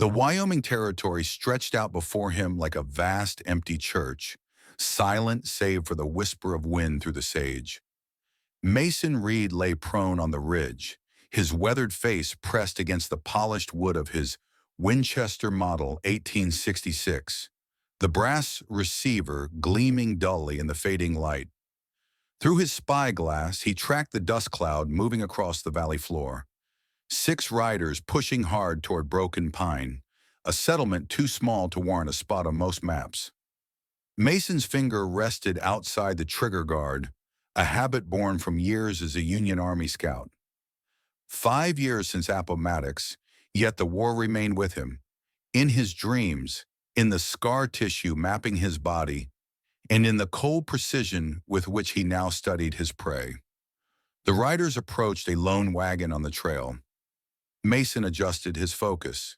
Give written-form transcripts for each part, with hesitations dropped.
The Wyoming Territory stretched out before him like a vast, empty church, silent save for the whisper of wind through the sage. Mason Reed lay prone on the ridge, his weathered face pressed against the polished wood of his Winchester Model 1866, the brass receiver gleaming dully in the fading light. Through his spyglass, he tracked the dust cloud moving across the valley floor. 6 riders pushing hard toward Broken Pine, a settlement too small to warrant a spot on most maps. Mason's finger rested outside the trigger guard, a habit born from years as a Union Army scout. 5 years since Appomattox, yet the war remained with him, in his dreams, in the scar tissue mapping his body, and in the cold precision with which he now studied his prey. The riders approached a lone wagon on the trail. Mason adjusted his focus,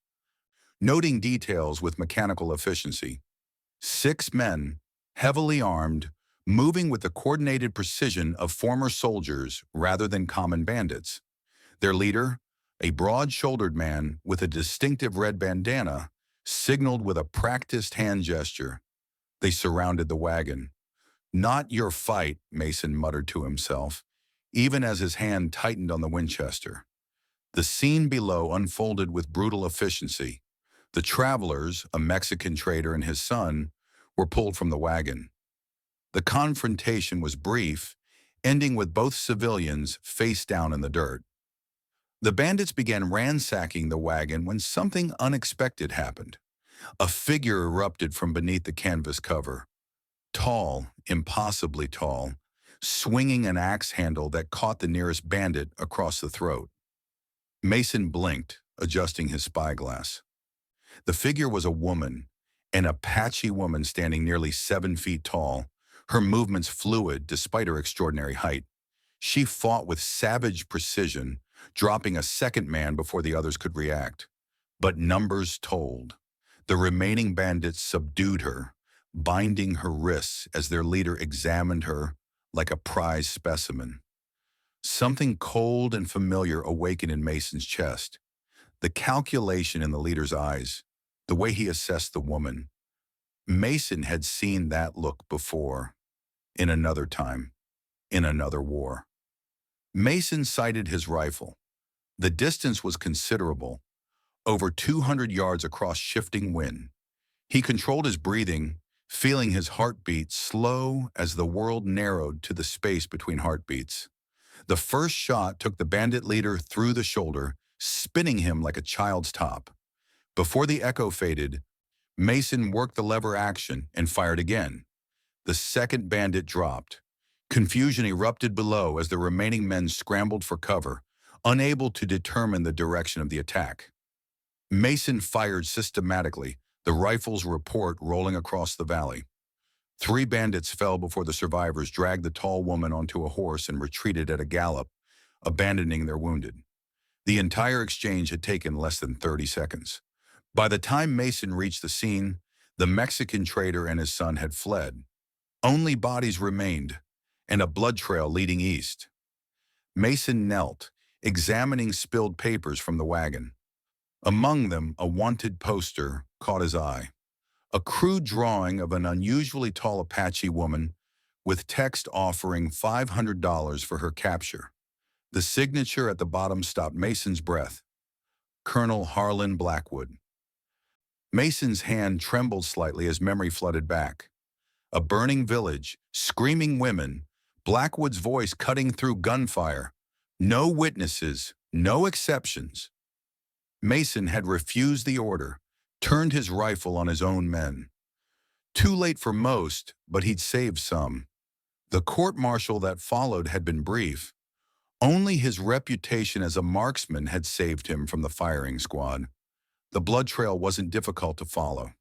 noting details with mechanical efficiency. 6 men, heavily armed, moving with the coordinated precision of former soldiers rather than common bandits. Their leader, a broad-shouldered man with a distinctive red bandana, signaled with a practiced hand gesture. They surrounded the wagon. "Not your fight," Mason muttered to himself, even as his hand tightened on the Winchester. The scene below unfolded with brutal efficiency. The travelers, a Mexican trader and his son, were pulled from the wagon. The confrontation was brief, ending with both civilians face down in the dirt. The bandits began ransacking the wagon when something unexpected happened. A figure erupted from beneath the canvas cover. Tall, impossibly tall, swinging an axe handle that caught the nearest bandit across the throat. Mason blinked, adjusting his spyglass. The figure was a woman, an Apache woman standing nearly 7 feet tall, her movements fluid despite her extraordinary height. She fought with savage precision, dropping a second man before the others could react. But numbers told. The remaining bandits subdued her, binding her wrists as their leader examined her like a prize specimen. Something cold and familiar awakened in Mason's chest. The calculation in the leader's eyes, the way he assessed the woman. Mason had seen that look before, in another time, in another war. Mason sighted his rifle. The distance was considerable, over 200 yards across shifting wind. He controlled his breathing, feeling his heartbeat slow as the world narrowed to the space between heartbeats. The first shot took the bandit leader through the shoulder, spinning him like a child's top. Before the echo faded, Mason worked the lever action and fired again. The second bandit dropped. Confusion erupted below as the remaining men scrambled for cover, unable to determine the direction of the attack. Mason fired systematically, the rifle's report rolling across the valley. 3 bandits fell before the survivors dragged the tall woman onto a horse and retreated at a gallop, abandoning their wounded. The entire exchange had taken less than 30 seconds. By the time Mason reached the scene, the Mexican trader and his son had fled. Only bodies remained, and a blood trail leading east. Mason knelt, examining spilled papers from the wagon. Among them, a wanted poster caught his eye. A crude drawing of an unusually tall Apache woman with text offering $500 for her capture. The signature at the bottom stopped Mason's breath. Colonel Harlan Blackwood. Mason's hand trembled slightly as memory flooded back. A burning village, screaming women, Blackwood's voice cutting through gunfire. No witnesses, no exceptions. Mason had refused the order, turned his rifle on his own men. Too late for most, but he'd saved some. The court-martial that followed had been brief. Only his reputation as a marksman had saved him from the firing squad. The blood trail wasn't difficult to follow.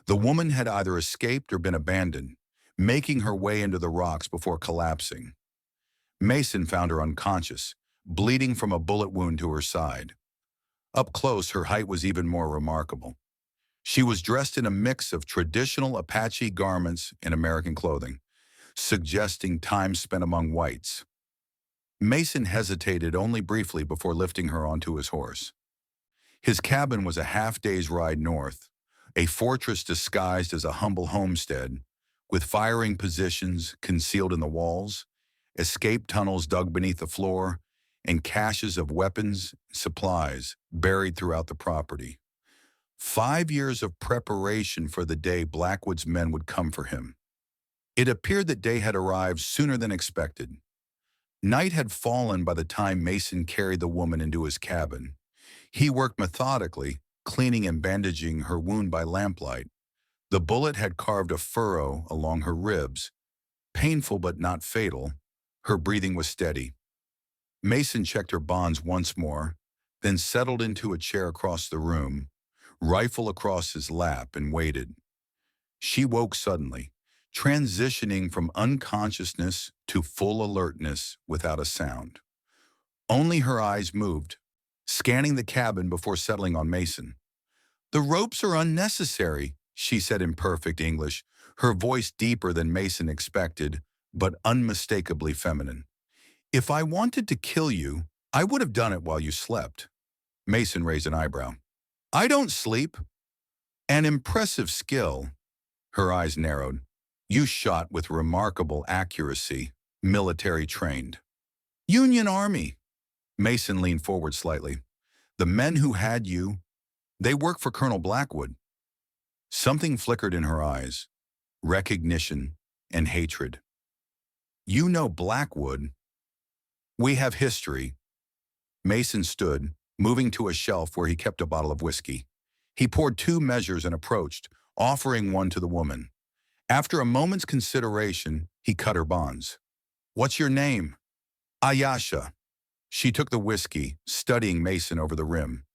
The woman had either escaped or been abandoned, making her way into the rocks before collapsing. Mason found her unconscious, bleeding from a bullet wound to her side. Up close, her height was even more remarkable. She was dressed in a mix of traditional Apache garments and American clothing, suggesting time spent among whites. Mason hesitated only briefly before lifting her onto his horse. His cabin was a half-day's ride north, a fortress disguised as a humble homestead, with firing positions concealed in the walls, escape tunnels dug beneath the floor, and caches of weapons, supplies buried throughout the property. 5 years of preparation for the day Blackwood's men would come for him. It appeared that day had arrived sooner than expected. Night had fallen by the time Mason carried the woman into his cabin. He worked methodically, cleaning and bandaging her wound by lamplight. The bullet had carved a furrow along her ribs. Painful but not fatal, her breathing was steady. Mason checked her bonds once more, then settled into a chair across the room, rifle across his lap, and waited. She woke suddenly, transitioning from unconsciousness to full alertness without a sound. Only her eyes moved, scanning the cabin before settling on Mason. "The ropes are unnecessary," she said in perfect English, her voice deeper than Mason expected, but unmistakably feminine. "If I wanted to kill you, I would have done it while you slept." Mason raised an eyebrow. "I don't sleep." "An impressive skill." Her eyes narrowed. "You shot with remarkable accuracy, military trained." "Union Army." Mason leaned forward slightly. "The men who had you, they work for Colonel Blackwood." Something flickered in her eyes, recognition and hatred. "You know Blackwood?" "We have history." Mason stood, moving to a shelf where he kept a bottle of whiskey. He poured 2 measures and approached, offering one to the woman. After a moment's consideration, he cut her bonds. "What's your name?" "Ayasha." She took the whiskey, studying Mason over the rim.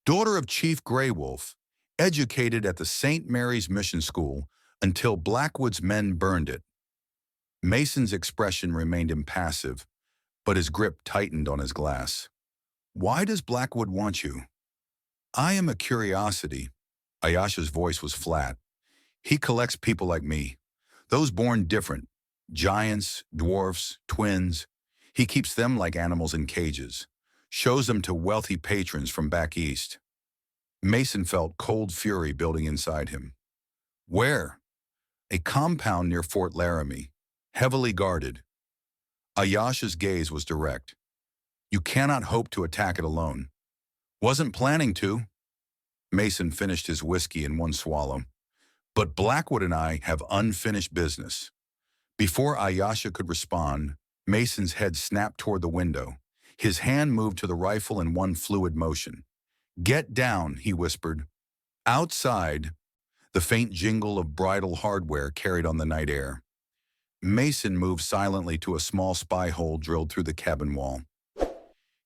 "Daughter of Chief Grey Wolf, educated at the St. Mary's Mission School until Blackwood's men burned it." Mason's expression remained impassive, but his grip tightened on his glass. "Why does Blackwood want you?" "I am a curiosity." Ayasha's voice was flat. "He collects people like me, those born different, giants, dwarfs, twins. He keeps them like animals in cages, shows them to wealthy patrons from back east." Mason felt cold fury building inside him. "Where?" "A compound near Fort Laramie, heavily guarded." Ayasha's gaze was direct. "You cannot hope to attack it alone." "Wasn't planning to." Mason finished his whiskey in one swallow. "But Blackwood and I have unfinished business." Before Ayasha could respond, Mason's head snapped toward the window. His hand moved to the rifle in one fluid motion. "Get down," he whispered. Outside, the faint jingle of bridal hardware carried on the night air. Mason moved silently to a small spy hole drilled through the cabin wall.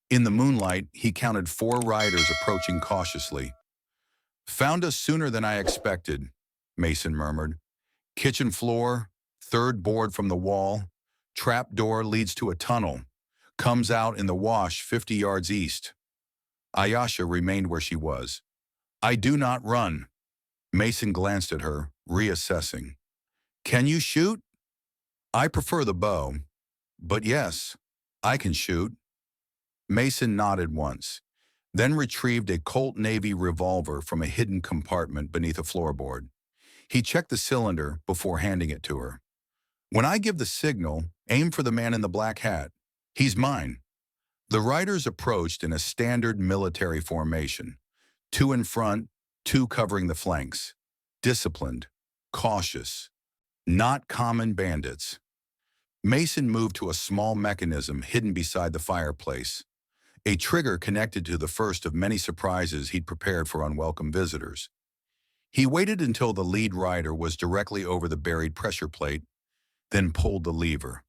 In the moonlight, he counted 4 riders approaching cautiously. "Found us sooner than I expected," Mason murmured. "Kitchen floor, 3rd board from the wall, trap door leads to a tunnel, comes out in the wash 50 yards east." Ayasha remained where she was. "I do not run." Mason glanced at her, reassessing. "Can you shoot?" "I prefer the bow, but yes, I can shoot." Mason nodded once, then retrieved a Colt Navy revolver from a hidden compartment beneath a floorboard. He checked the cylinder before handing it to her. "When I give the signal, aim for the man in the black hat. He's mine." The riders approached in a standard military formation, 2 in front, 2 covering the flanks. Disciplined, cautious, not common bandits. Mason moved to a small mechanism hidden beside the fireplace, a trigger connected to the first of many surprises he'd prepared for unwelcome visitors. He waited until the lead rider was directly over the buried pressure plate, then pulled the lever.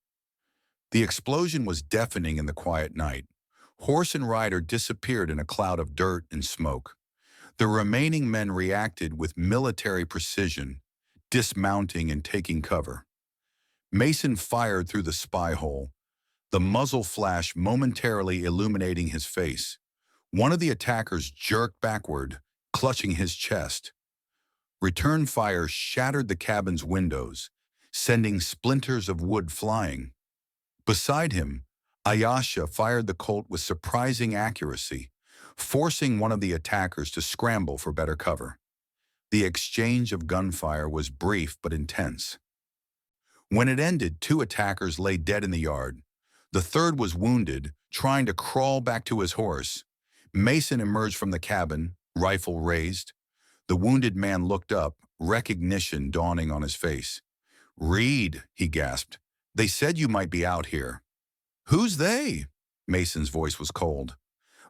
The explosion was deafening in the quiet night. Horse and rider disappeared in a cloud of dirt and smoke. The remaining men reacted with military precision, dismounting and taking cover. Mason fired through the spy hole, the muzzle flash momentarily illuminating his face. One of the attackers jerked backward, clutching his chest. Return fire shattered the cabin's windows, sending splinters of wood flying. Beside him, Ayasha fired the Colt with surprising accuracy, forcing one of the attackers to scramble for better cover. The exchange of gunfire was brief but intense. When it ended, two attackers lay dead in the yard. The third was wounded, trying to crawl back to his horse. Mason emerged from the cabin, rifle raised. The wounded man looked up, recognition dawning on his face. "Reed," he gasped. "They said you might be out here." "Who's they?" Mason's voice was cold.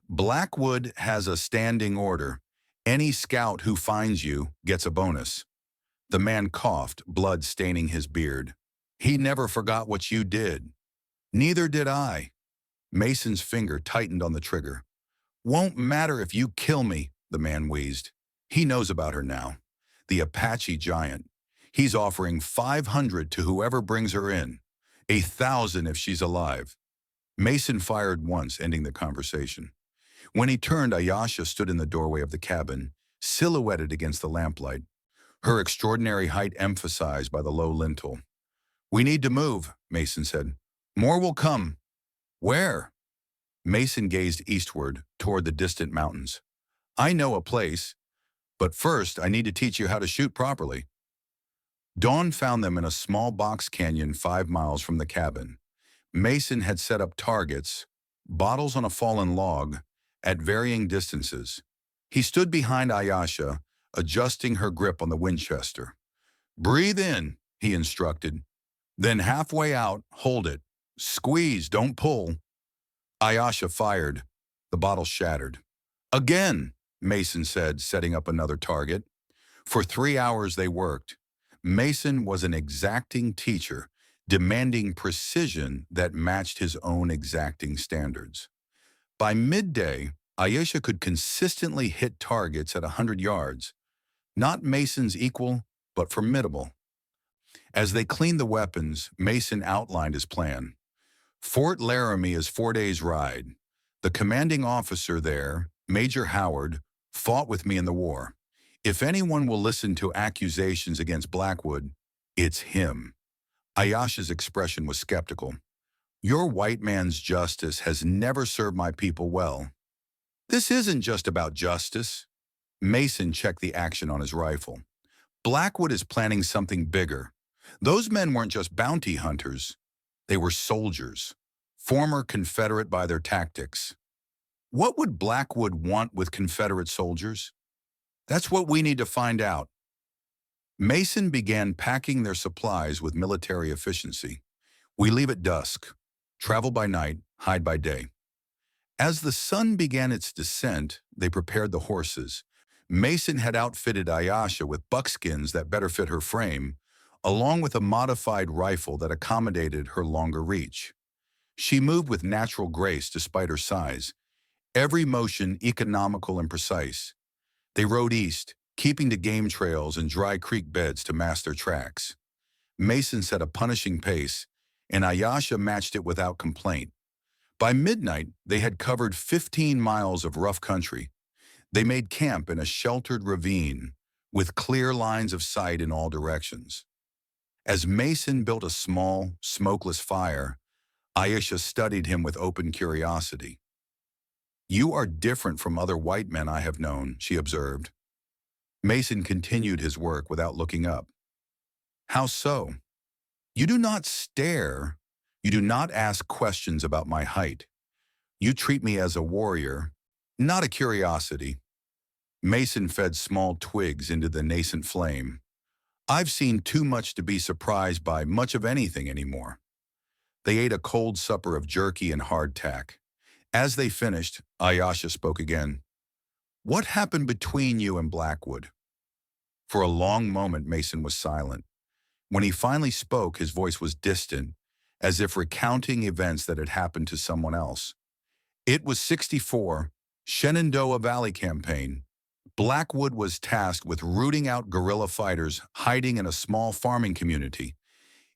"Blackwood has a standing order. Any scout who finds you gets a bonus." The man coughed, blood staining his beard. "He never forgot what you did." "Neither did I." Mason's finger tightened on the trigger. "Won't matter if you kill me," the man wheezed. "He knows about her now. The Apache giant. He's offering 500 to whoever brings her in. 1,000 if she's alive." Mason fired once, ending the conversation. When he turned, Ayasha stood in the doorway of the cabin, silhouetted against the lamplight, her extraordinary height emphasized by the low lintel. "We need to move," Mason said. "More will come." "Where?" Mason gazed eastward, toward the distant mountains. "I know a place, but first I need to teach you how to shoot properly." Dawn found them in a small box canyon 5 miles from the cabin. Mason had set up targets, bottles on a fallen log, at varying distances. He stood behind Ayasha, adjusting her grip on the Winchester. "Breathe in," he instructed. "Then halfway out, hold it. Squeeze, don't pull." Ayasha fired. The bottle shattered. "Again," Mason said, setting up another target. For 3 hours they worked. Mason was an exacting teacher, demanding precision that matched his own exacting standards. By midday, Ayesha could consistently hit targets at 100 yards, not Mason's equal, but formidable. As they cleaned the weapons, Mason outlined his plan. "Fort Laramie is 4 days' ride. The commanding officer there, Major Howard, fought with me in the war. If anyone will listen to accusations against Blackwood, it's him." Ayasha's expression was skeptical. "Your white man's justice has never served my people well." "This isn't just about justice." Mason checked the action on his rifle. "Blackwood is planning something bigger. Those men weren't just bounty hunters. They were soldiers, former Confederate by their tactics." "What would Blackwood want with Confederate soldiers?" "That's what we need to find out." Mason began packing their supplies with military efficiency. "We leave at dusk, travel by night, hide by day." As the sun began its descent, they prepared the horses. Mason had outfitted Ayasha with buckskins that better fit her frame, along with a modified rifle that accommodated her longer reach. She moved with natural grace despite her size, every motion economical and precise. They rode east, keeping to game trails and dry creek beds to mask their tracks. Mason set a punishing pace, and Ayasha matched it without complaint. By midnight, they had covered 15 miles of rough country. They made camp in a sheltered ravine, with clear lines of sight in all directions. As Mason built a small, smokeless fire, Ayesha studied him with open curiosity. "You are different from other white men I have known," she observed. Mason continued his work without looking up. "How so?" "You do not stare. You do not ask questions about my height. You treat me as a warrior, not a curiosity." Mason fed small twigs into the nascent flame. "I've seen too much to be surprised by much of anything anymore." They ate a cold supper of jerky and hardtack. As they finished, Ayasha spoke again. "What happened between you and Blackwood?" For a long moment, Mason was silent. When he finally spoke, his voice was distant, as if recounting events that had happened to someone else. "It was 64, Shenandoah Valley campaign. Blackwood was tasked with rooting out guerrilla fighters hiding in a small farming community.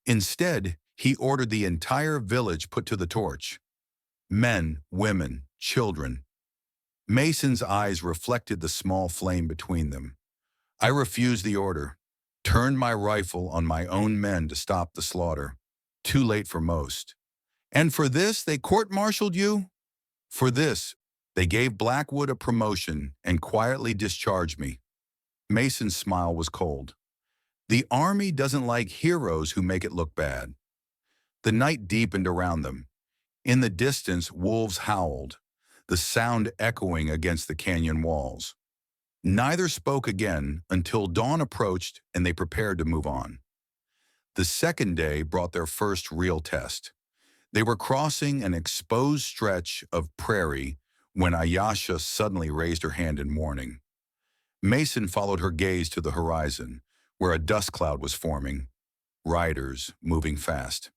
Instead, he ordered the entire village put to the torch. Men, women, children." Mason's eyes reflected the small flame between them. "I refused the order, turned my rifle on my own men to stop the slaughter. Too late for most." "And for this, they court-martialed you?" "For this, They gave Blackwood a promotion and quietly discharged me. Mason's smile was cold. The army doesn't like heroes who make it look bad. The night deepened around them. In the distance, wolves howled, the sound echoing against the canyon walls. Neither spoke again until dawn approached and they prepared to move on. The second day brought their first real test. They were crossing an exposed stretch of prairie when Ayasha suddenly raised her hand in warning. Mason followed her gaze to the horizon, where a dust cloud was forming, riders moving fast.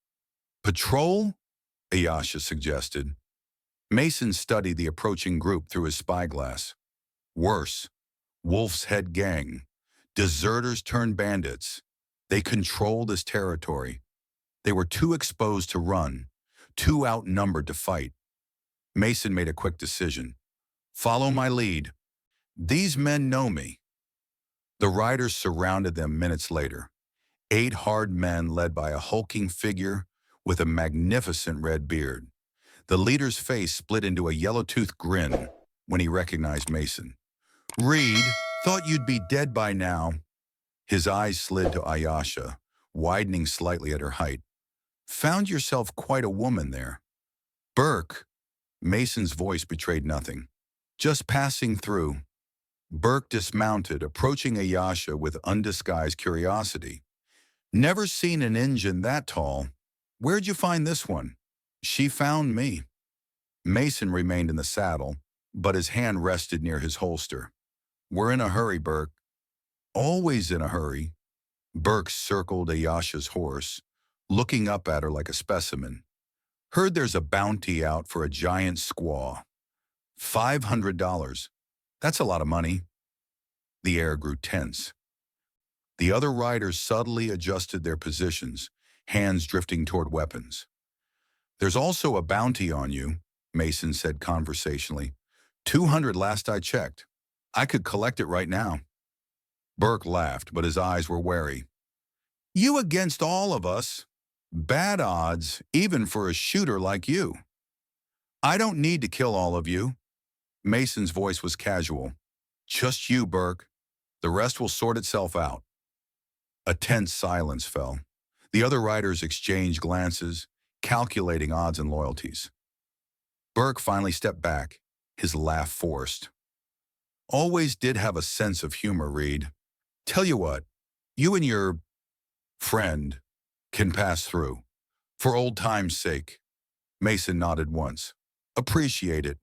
Patrol? Ayasha suggested. Mason studied the approaching group through his spyglass. Worse, Wolf's Head Gang. Deserters turned bandits. They controlled this territory. They were too exposed to run, too outnumbered to fight. Mason made a quick decision. Follow my lead. These men know me. The riders surrounded them minutes later. 8 hard men led by a hulking figure with a magnificent red beard. The leader's face split into a yellow-toothed grin when he recognized Mason. Reed, thought you'd be dead by now. His eyes slid to Ayasha, widening slightly at her height. Found yourself quite a woman there. Burke. Mason's voice betrayed nothing. Just passing through. Burke dismounted, approaching Ayasha with undisguised curiosity. Never seen an engine that tall. Where'd you find this one? She found me. Mason remained in the saddle, but his hand rested near his holster. We're in a hurry, Burke. Always in a hurry. Burke circled Ayasha's horse, looking up at her like a specimen. Heard there's a bounty out for a giant squaw. $500. That's a lot of money. The air grew tense. The other riders subtly adjusted their positions, hands drifting toward weapons. There's also a bounty on you, Mason said conversationally. 200 last I checked. I could collect it right now. Burke laughed, but his eyes were wary. You against all of us? Bad odds, even for a shooter like you. I don't need to kill all of you. Mason's voice was casual. Just you, Burke. The rest will sort itself out. A tense silence fell. The other riders exchanged glances, calculating odds and loyalties. Burke finally stepped back, his laugh forced. Always did have a sense of humor, Reed. Tell you what, you and your friend can pass through. For old time's sake. Mason nodded once. Appreciate it.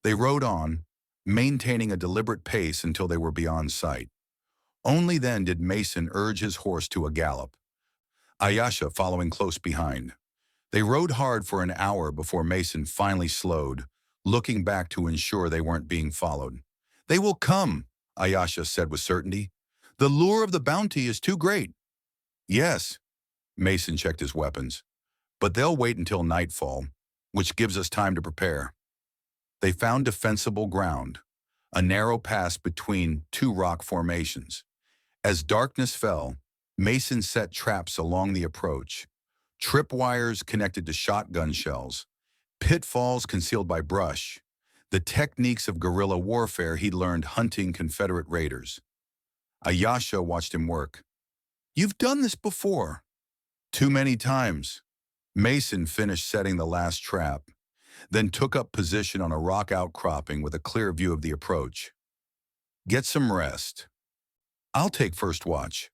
They rode on, maintaining a deliberate pace until they were beyond sight. Only then did Mason urge his horse to a gallop, Ayasha following close behind. They rode hard for an hour before Mason finally slowed, looking back to ensure they weren't being followed. They will come, Ayasha said with certainty. The lure of the bounty is too great. Yes, Mason checked his weapons, but they'll wait until nightfall, which gives us time to prepare. They found defensible ground, a narrow pass between 2 rock formations. As darkness fell, Mason set traps along the approach, tripwires connected to shotgun shells, pitfalls concealed by brush, the techniques of guerrilla warfare he'd learned hunting Confederate raiders. Ayasha watched him work. You've done this before. Too many times. Mason finished setting the last trap, then took up position on a rock outcropping with a clear view of the approach. Get some rest. I'll take first watch.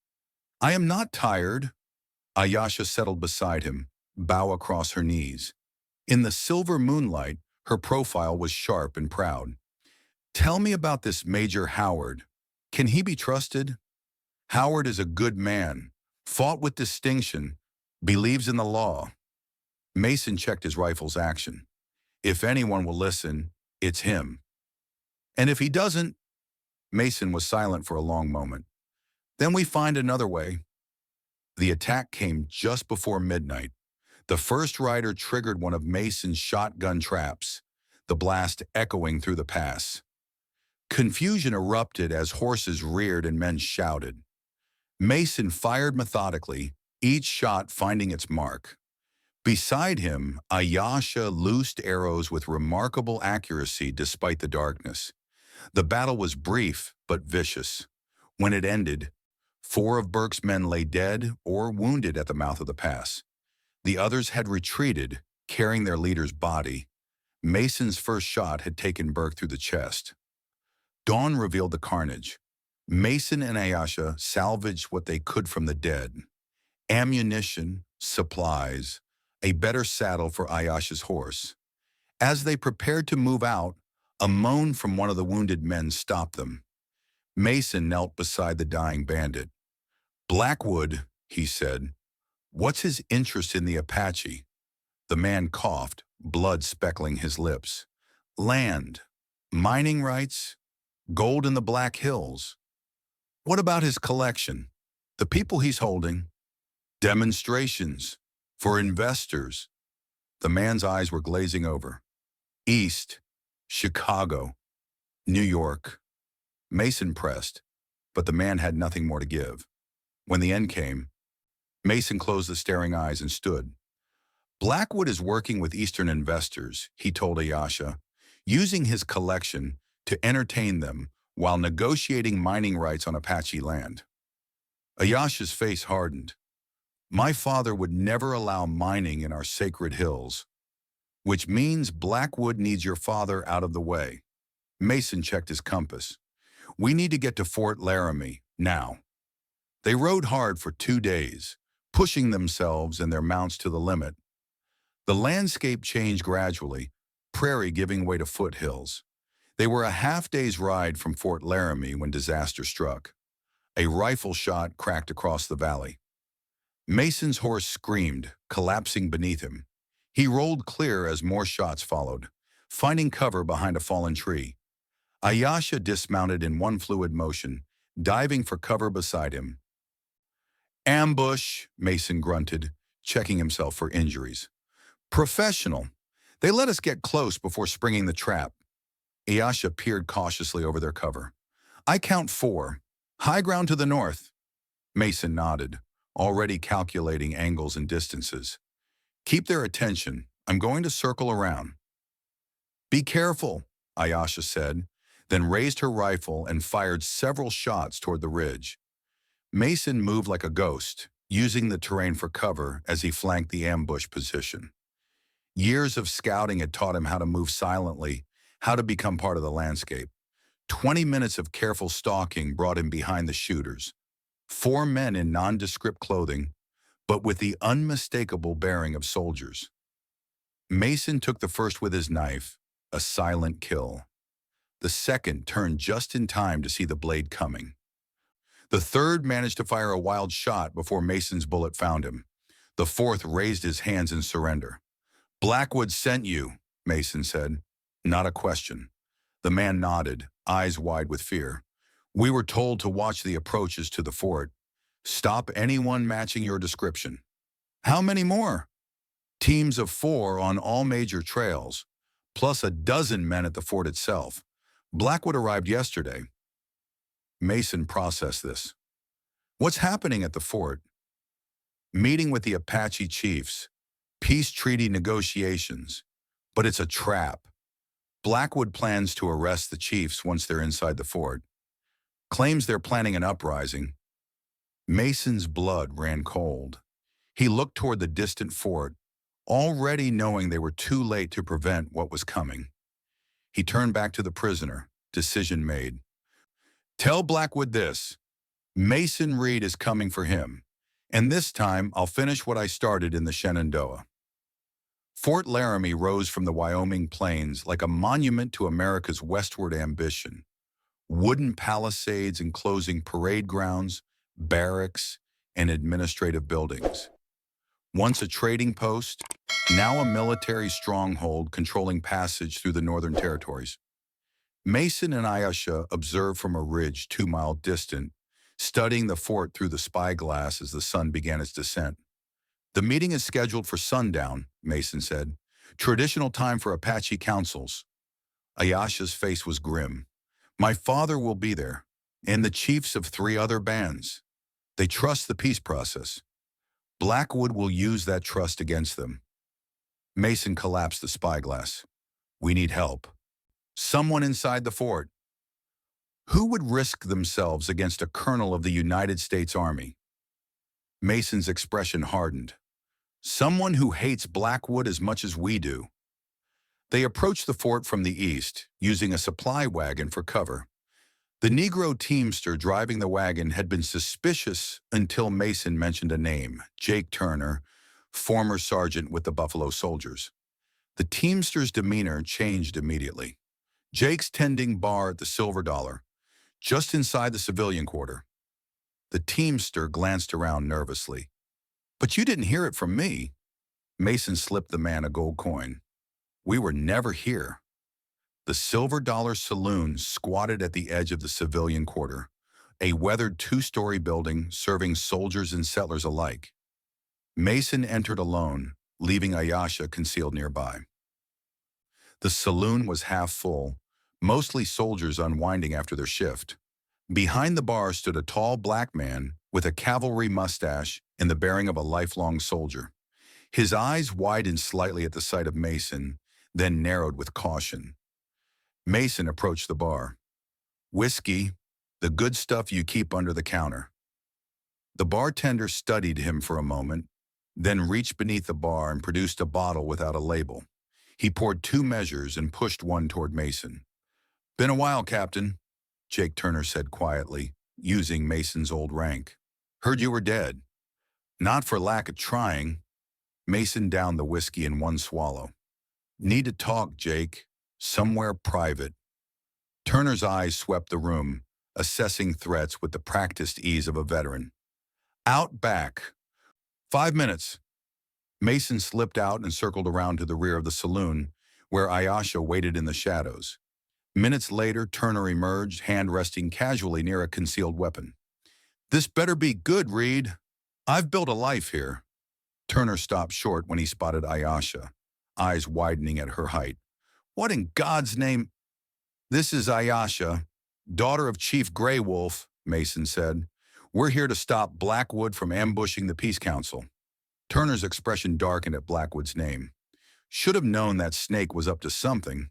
I am not tired. Ayasha settled beside him, bow across her knees. In the silver moonlight, her profile was sharp and proud. Tell me about this Major Howard. Can he be trusted? Howard is a good man, fought with distinction, believes in the law. Mason checked his rifle's action. If anyone will listen, it's him. And if he doesn't, Mason was silent for a long moment. Then we find another way. The attack came just before midnight. The first rider triggered one of Mason's shotgun traps, the blast echoing through the pass. Confusion erupted as horses reared and men shouted. Mason fired methodically, each shot finding its mark. Beside him, Ayasha loosed arrows with remarkable accuracy despite the darkness. The battle was brief but vicious. When it ended, 4 of Burke's men lay dead or wounded at the mouth of the pass. The others had retreated, carrying their leader's body. Mason's first shot had taken Burke through the chest. Dawn revealed the carnage. Mason and Ayasha salvaged what they could from the dead. Ammunition, supplies, a better saddle for Ayasha's horse. As they prepared to move out, a moan from one of the wounded men stopped them. Mason knelt beside the dying bandit. "Blackwood," he said, "what's his interest in the Apache?" The man coughed, blood speckling his lips. "Land, mining rights, gold in the Black Hills. What about his collection? The people he's holding? Demonstrations for investors." The man's eyes were glazing over. "East, Chicago, New York." Mason pressed, but the man had nothing more to give. When the end came, Mason closed the staring eyes and stood. "Blackwood is working with Eastern investors," he told Ayasha, "using his collection to entertain them while negotiating mining rights on Apache land." Ayasha's face hardened. "My father would never allow mining in our sacred hills." "Which means Blackwood needs your father out of the way." Mason checked his compass. "We need to get to Fort Laramie, now." They rode hard for 2 days, pushing themselves and their mounts to the limit. The landscape changed gradually, prairie giving way to foothills. They were a half-day's ride from Fort Laramie when disaster struck. A rifle shot cracked across the valley. Mason's horse screamed, collapsing beneath him. He rolled clear as more shots followed, finding cover behind a fallen tree. Ayasha dismounted in one fluid motion, diving for cover beside him. "Ambush," Mason grunted, checking himself for injuries. "Professional. They let us get close before springing the trap." Ayasha peered cautiously over their cover. "I count 4. High ground to the north." Mason nodded, already calculating angles and distances. "Keep their attention. I'm going to circle around." "Be careful," Ayasha said, then raised her rifle and fired several shots toward the ridge. Mason moved like a ghost, using the terrain for cover as he flanked the ambush position. Years of scouting had taught him how to move silently, how to become part of the landscape. 20 minutes of careful stalking brought him behind the shooters. 4 men in nondescript clothing, but with the unmistakable bearing of soldiers. Mason took the first with his knife, a silent kill. The second turned just in time to see the blade coming. The third managed to fire a wild shot before Mason's bullet found him. The fourth raised his hands in surrender. "Blackwood sent you," Mason said. Not a question. The man nodded, eyes wide with fear. "We were told to watch the approaches to the fort. Stop anyone matching your description." "How many more?" "Teams of 4 on all major trails, plus a dozen men at the fort itself. Blackwood arrived yesterday." Mason processed this. "What's happening at the fort?" "Meeting with the Apache chiefs. Peace treaty negotiations. But it's a trap. Blackwood plans to arrest the chiefs once they're inside the fort. Claims they're planning an uprising." Mason's blood ran cold. He looked toward the distant fort, already knowing they were too late to prevent what was coming. He turned back to the prisoner, decision made. "Tell Blackwood this. Mason Reed is coming for him, and this time I'll finish what I started in the Shenandoah." Fort Laramie rose from the Wyoming plains like a monument to America's westward ambition. Wooden palisades enclosing parade grounds, barracks, and administrative buildings. Once a trading post, now a military stronghold controlling passage through the northern territories. Mason and Ayasha observed from a ridge 2 miles distant, studying the fort through the spyglass as the sun began its descent. "The meeting is scheduled for sundown," Mason said. "Traditional time for Apache councils." Ayasha's face was grim. "My father will be there, and the chiefs of 3 other bands. They trust the peace process. Blackwood will use that trust against them." Mason collapsed the spyglass. We need help. Someone inside the fort. Who would risk themselves against a colonel of the United States Army? Mason's expression hardened. Someone who hates Blackwood as much as we do. They approached the fort from the east, using a supply wagon for cover. The Negro teamster driving the wagon had been suspicious until Mason mentioned a name, Jake Turner, former sergeant with the Buffalo Soldiers. The teamster's demeanor changed immediately. Jake's tending bar at the Silver Dollar, just inside the civilian quarter. The teamster glanced around nervously. But you didn't hear it from me. Mason slipped the man a gold coin. We were never here. The Silver Dollar Saloon squatted at the edge of the civilian quarter, a weathered two-story building serving soldiers and settlers alike. Mason entered alone, leaving Ayesha concealed nearby. The saloon was half full, mostly soldiers unwinding after their shift. Behind the bar stood a tall black man with a cavalry mustache and the bearing of a lifelong soldier. His eyes widened slightly at the sight of Mason, then narrowed with caution. Mason approached the bar. Whiskey, the good stuff you keep under the counter. The bartender studied him for a moment, then reached beneath the bar and produced a bottle without a label. He poured 2 measures and pushed one toward Mason. Been a while, Captain, Jake Turner said quietly, using Mason's old rank. Heard you were dead. Not for lack of trying. Mason downed the whiskey in one swallow. Need to talk, Jake. Somewhere private. Turner's eyes swept the room, assessing threats with the practiced ease of a veteran. Out back. 5 minutes. Mason slipped out and circled around to the rear of the saloon, where Ayesha waited in the shadows. Minutes later, Turner emerged, hand resting casually near a concealed weapon. This better be good, Reed. I've built a life here. Turner stopped short when he spotted Ayesha, eyes widening at her height. What in God's name? This is Ayesha, daughter of Chief Grey Wolf, Mason said. We're here to stop Blackwood from ambushing the Peace Council. Turner's expression darkened at Blackwood's name. Should have known that snake was up to something.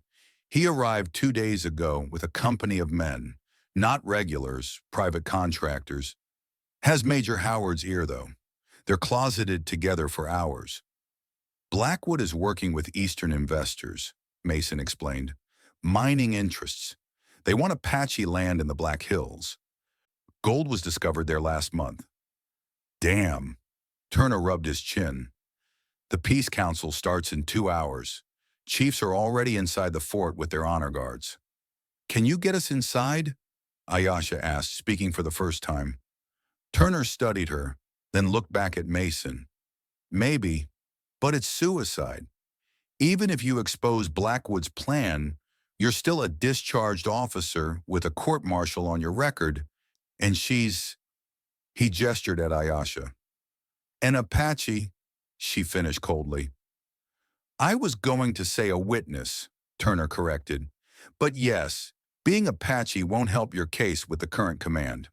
He arrived 2 days ago with a company of men, not regulars, private contractors. Has Major Howard's ear, though. They're closeted together for hours. Blackwood is working with Eastern investors, Mason explained. Mining interests. They want Apache land in the Black Hills. Gold was discovered there last month. Damn. Turner rubbed his chin. The Peace Council starts in 2 hours. Chiefs are already inside the fort with their honor guards. Can you get us inside? Ayesha asked, speaking for the first time. Turner studied her, then looked back at Mason. Maybe, but it's suicide. Even if you expose Blackwood's plan, you're still a discharged officer with a court-martial on your record, and she's... He gestured at Ayesha. An Apache, she finished coldly. I was going to say a witness, Turner corrected. But yes, being Apache won't help your case with the current command.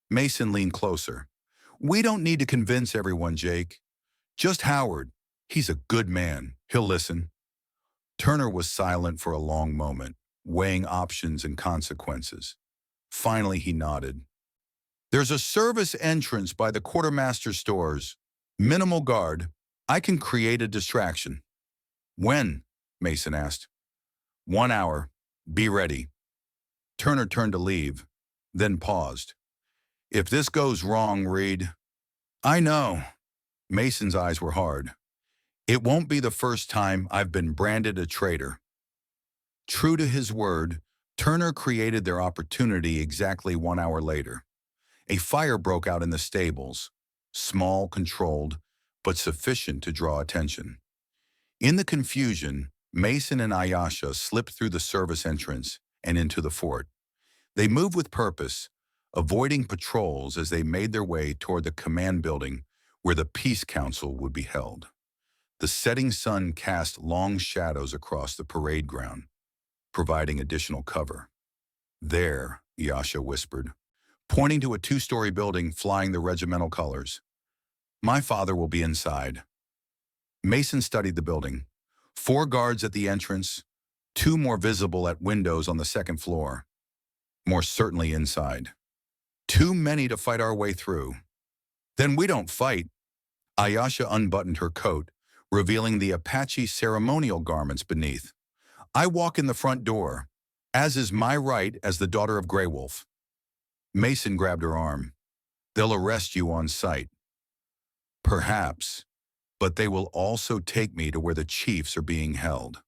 Mason leaned closer. We don't need to convince everyone, Jake. Just Howard. He's a good man. He'll listen. Turner was silent for a long moment, weighing options and consequences. Finally, he nodded. There's a service entrance by the quartermaster's stores. Minimal guard. I can create a distraction. When? Mason asked. 1 hour. Be ready. Turner turned to leave, then paused. If this goes wrong, Reed. I know. Mason's eyes were hard. It won't be the first time I've been branded a traitor. True to his word, Turner created their opportunity exactly 1 hour later. A fire broke out in the stables, small, controlled, but sufficient to draw attention. In the confusion, Mason and Ayesha slipped through the service entrance and into the fort. They moved with purpose, avoiding patrols as they made their way toward the command building where the Peace Council would be held. The setting sun cast long shadows across the parade ground, providing additional cover. There, Ayesha whispered, pointing to a 2-story building flying the regimental colors. My father will be inside. Mason studied the building. 4 guards at the entrance, 2 more visible at windows on the second floor. More certainly inside. Too many to fight our way through. Then we don't fight. Ayasha unbuttoned her coat, revealing the Apache ceremonial garments beneath. I walk in the front door, as is my right as the daughter of Grey Wolf. Mason grabbed her arm. They'll arrest you on sight. Perhaps, but they will also take me to where the chiefs are being held.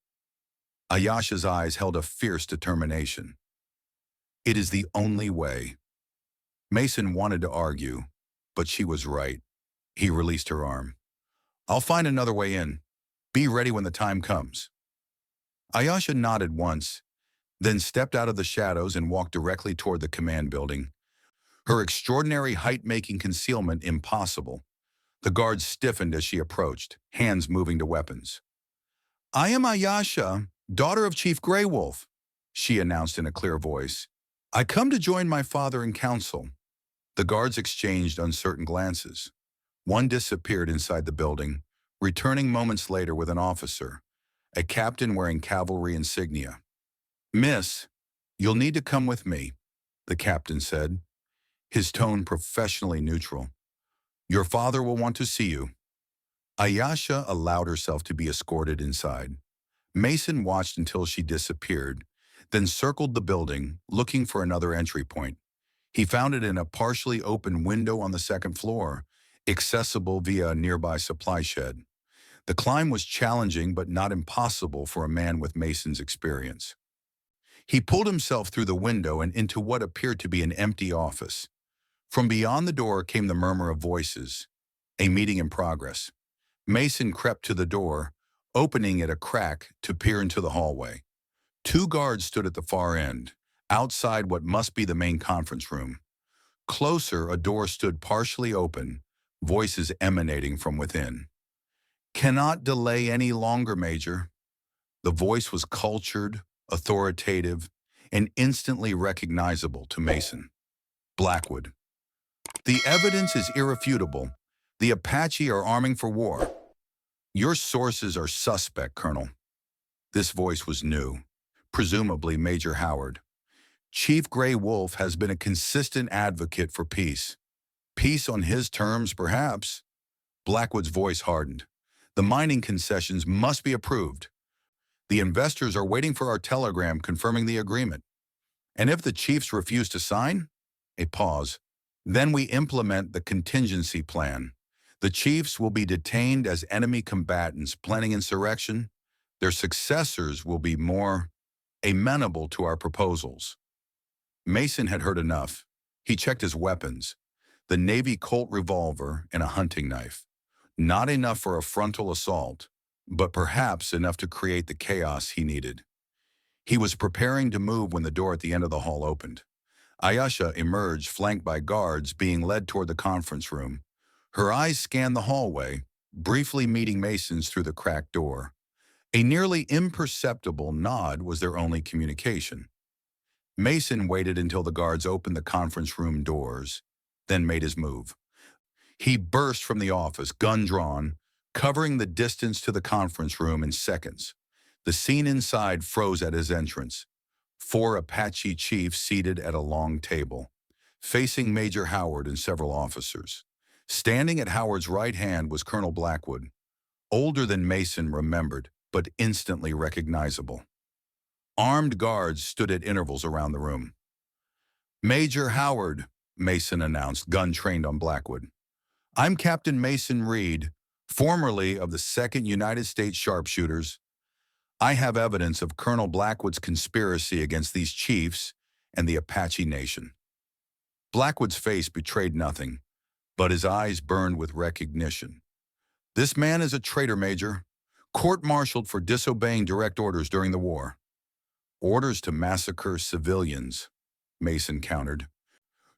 Ayasha's eyes held a fierce determination. It is the only way. Mason wanted to argue, but she was right. He released her arm. I'll find another way in. Be ready when the time comes. Ayasha nodded once, then stepped out of the shadows and walked directly toward the command building. Her extraordinary height making concealment impossible. The guards stiffened as she approached, hands moving to weapons. I am Ayasha, daughter of Chief Grey Wolf, she announced in a clear voice. I come to join my father in council. The guards exchanged uncertain glances. One disappeared inside the building, returning moments later with an officer, a captain wearing cavalry insignia. Miss, you'll need to come with me, the captain said, his tone professionally neutral. Your father will want to see you. Ayasha allowed herself to be escorted inside. Mason watched until she disappeared, then circled the building, looking for another entry point. He found it in a partially open window on the second floor, accessible via a nearby supply shed. The climb was challenging but not impossible for a man with Mason's experience. He pulled himself through the window and into what appeared to be an empty office. From beyond the door came the murmur of voices. A meeting in progress. Mason crept to the door, opening it a crack to peer into the hallway. 2 guards stood at the far end, outside what must be the main conference room. Closer, a door stood partially open, voices emanating from within. Cannot delay any longer, Major. The voice was cultured, authoritative, and instantly recognizable to Mason. Blackwood. The evidence is irrefutable. The Apache are arming for war. Your sources are suspect, Colonel. This voice was new, presumably Major Howard. Chief Grey Wolf has been a consistent advocate for peace. Peace on his terms, perhaps. Blackwood's voice hardened. The mining concessions must be approved. The investors are waiting for our telegram confirming the agreement. And if the chiefs refuse to sign? A pause. Then we implement the contingency plan. The chiefs will be detained as enemy combatants planning insurrection. Their successors will be more amenable to our proposals. Mason had heard enough. He checked his weapons. The Navy Colt revolver and a hunting knife. Not enough for a frontal assault, but perhaps enough to create the chaos he needed. He was preparing to move when the door at the end of the hall opened. Ayasha emerged, flanked by guards, being led toward the conference room. Her eyes scanned the hallway, briefly meeting Mason's through the cracked door. A nearly imperceptible nod was their only communication. Mason waited until the guards opened the conference room doors, then made his move. He burst from the office, gun drawn, covering the distance to the conference room in seconds. The scene inside froze at his entrance. 4 Apache chiefs seated at a long table, facing Major Howard and several officers. Standing at Howard's right hand was Colonel Blackwood, older than Mason remembered, but instantly recognizable. Armed guards stood at intervals around the room. Major Howard, Mason announced, gun trained on Blackwood. I'm Captain Mason Reed, formerly of the 2nd United States Sharpshooters. I have evidence of Colonel Blackwood's conspiracy against these chiefs and the Apache Nation. Blackwood's face betrayed nothing, but his eyes burned with recognition. This man is a traitor, Major, court-martialed for disobeying direct orders during the war. Orders to massacre civilians, Mason countered.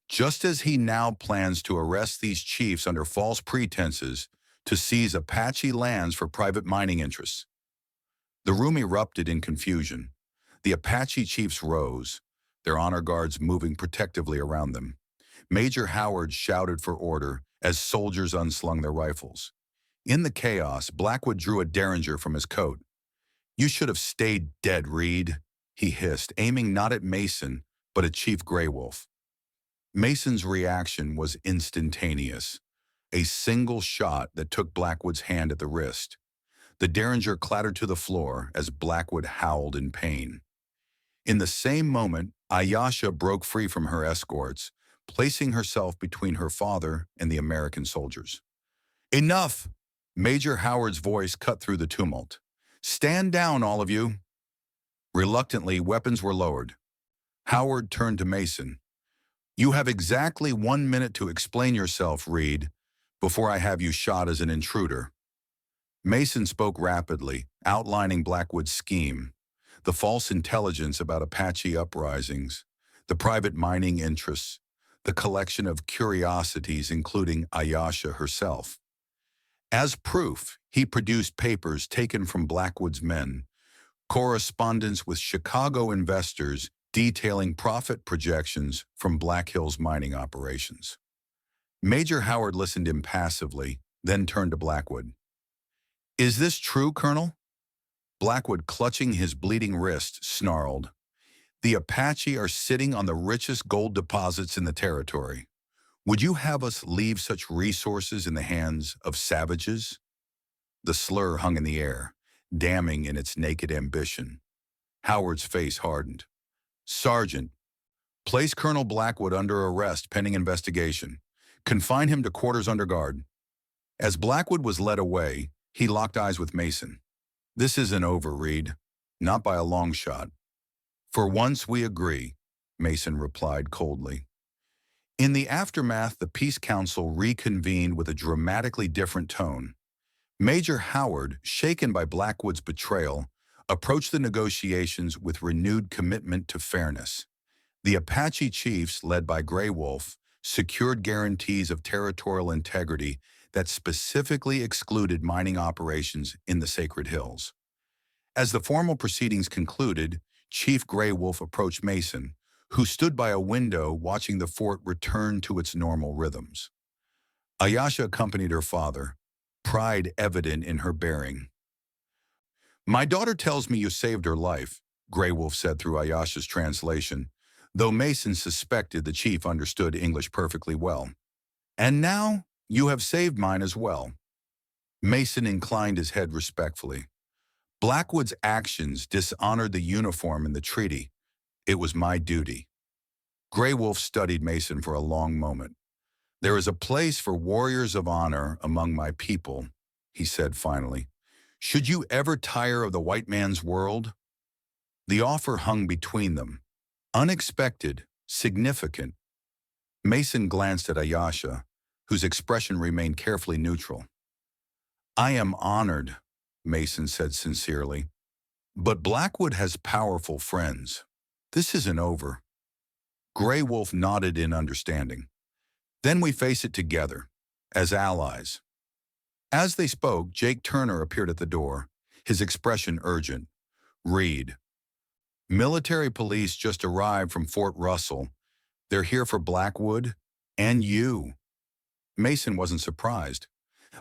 Just as he now plans to arrest these chiefs under false pretenses to seize Apache lands for private mining interests. The room erupted in confusion. The Apache chiefs rose, their honor guards moving protectively around them. Major Howard shouted for order as soldiers unslung their rifles. In the chaos, Blackwood drew a derringer from his coat. "You should have stayed dead, Reed," he hissed, aiming not at Mason, but at Chief Grey Wolf. Mason's reaction was instantaneous. A single shot that took Blackwood's hand at the wrist. The derringer clattered to the floor as Blackwood howled in pain. In the same moment, Ayasha broke free from her escorts, placing herself between her father and the American soldiers. "Enough!" Major Howard's voice cut through the tumult. "Stand down, all of you." Reluctantly, weapons were lowered. Howard turned to Mason. "You have exactly 1 minute to explain yourself, Reed, before I have you shot as an intruder." Mason spoke rapidly, outlining Blackwood's scheme, the false intelligence about Apache uprisings, the private mining interests, the collection of curiosities including Ayasha herself. As proof, he produced papers taken from Blackwood's men, correspondence with Chicago investors detailing profit projections from Black Hills mining operations. Major Howard listened impassively, then turned to Blackwood. "Is this true, Colonel?" Blackwood, clutching his bleeding wrist, snarled. "The Apache are sitting on the richest gold deposits in the territory. Would you have us leave such resources in the hands of savages?" The slur hung in the air, damning in its naked ambition. Howard's face hardened. "Sergeant, place Colonel Blackwood under arrest pending investigation. Confine him to quarters under guard." As Blackwood was led away, he locked eyes with Mason. "This isn't over, Reed. Not by a long shot." "For once we agree," Mason replied coldly. In the aftermath, the Peace Council reconvened with a dramatically different tone. Major Howard, shaken by Blackwood's betrayal, approached the negotiations with renewed commitment to fairness. The Apache chiefs, led by Grey Wolf, secured guarantees of territorial integrity that specifically excluded mining operations in the Sacred Hills. As the formal proceedings concluded, Chief Grey Wolf approached Mason, who stood by a window watching the fort return to its normal rhythms. Ayasha accompanied her father, pride evident in her bearing. "My daughter tells me you saved her life," Grey Wolf said through Ayasha's translation, though Mason suspected the chief understood English perfectly well. "And now you have saved mine as well." Mason inclined his head respectfully. "Blackwood's actions dishonored the uniform in the treaty. It was my duty." Grey Wolf studied Mason for a long moment. "There is a place for warriors of honor among my people," he said finally. "Should you ever tire of the white man's world?" The offer hung between them. Unexpected, significant. Mason glanced at Ayasha, whose expression remained carefully neutral. "I am honored," Mason said sincerely. "But Blackwood has powerful friends. This isn't over." Grey Wolf nodded in understanding. "Then we face it together, as allies." As they spoke, Jake Turner appeared at the door, his expression urgent. "Reed, military police just arrived from Fort Russell. They're here for Blackwood and you." Mason wasn't surprised.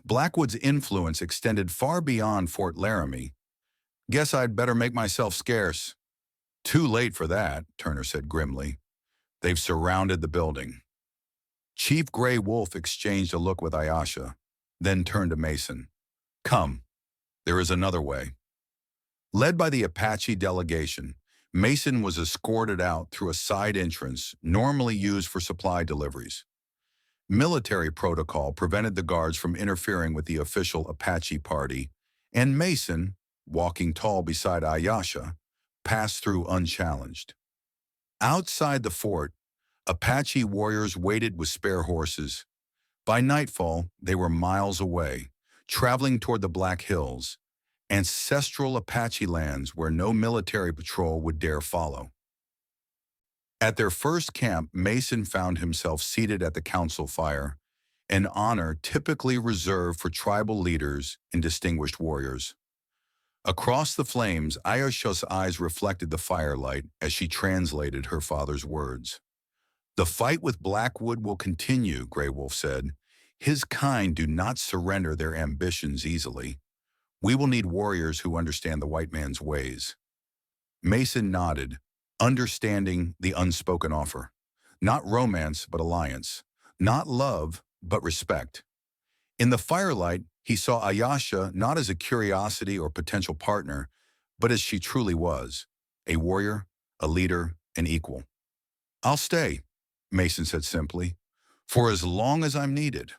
Blackwood's influence extended far beyond Fort Laramie. "Guess I'd better make myself scarce." "Too late for that," Turner said grimly. "They've surrounded the building." Chief Grey Wolf exchanged a look with Ayasha, then turned to Mason. "Come, there is another way." Led by the Apache delegation, Mason was escorted out through a side entrance normally used for supply deliveries. Military protocol prevented the guards from interfering with the official Apache party, and Mason, walking tall beside Ayasha, passed through unchallenged. Outside the fort, Apache warriors waited with spare horses. By nightfall, they were miles away, traveling toward the Black Hills, ancestral Apache lands where no military patrol would dare follow. At their first camp, Mason found himself seated at the council fire, an honor typically reserved for tribal leaders and distinguished warriors. Across the flames, Ayasha's eyes reflected the firelight as she translated her father's words. "The fight with Blackwood will continue," Grey Wolf said. His kind do not surrender their ambitions easily. We will need warriors who understand the white man's ways. Mason nodded, understanding the unspoken offer. Not romance, but alliance. Not love, but respect. In the firelight, he saw Ayasha not as a curiosity or potential partner, but as she truly was, a warrior, a leader, an equal. "I'll stay," Mason said simply, "for as long as I'm needed."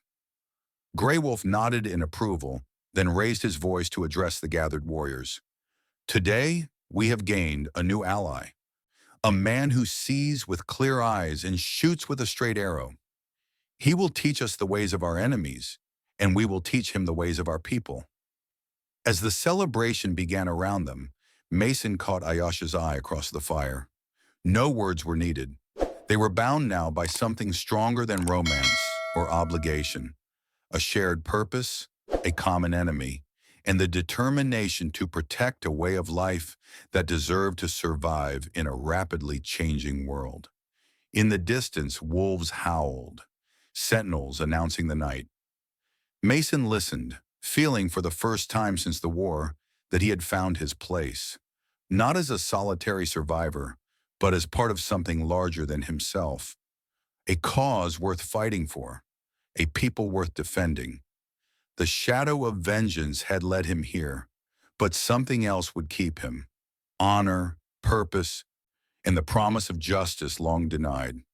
Grey Wolf nodded in approval, then raised his voice to address the gathered warriors. "Today, we have gained a new ally, a man who sees with clear eyes and shoots with a straight arrow. He will teach us the ways of our enemies, and we will teach him the ways of our people." As the celebration began around them, Mason caught Ayasha's eye across the fire. No words were needed. They were bound now by something stronger than romance or obligation, a shared purpose, a common enemy, and the determination to protect a way of life that deserved to survive in a rapidly changing world. In the distance, wolves howled, sentinels announcing the night. Mason listened, feeling for the first time since the war that he had found his place, not as a solitary survivor, but as part of something larger than himself, a cause worth fighting for, a people worth defending. The shadow of vengeance had led him here, but something else would keep him: honor, purpose, and the promise of justice long denied.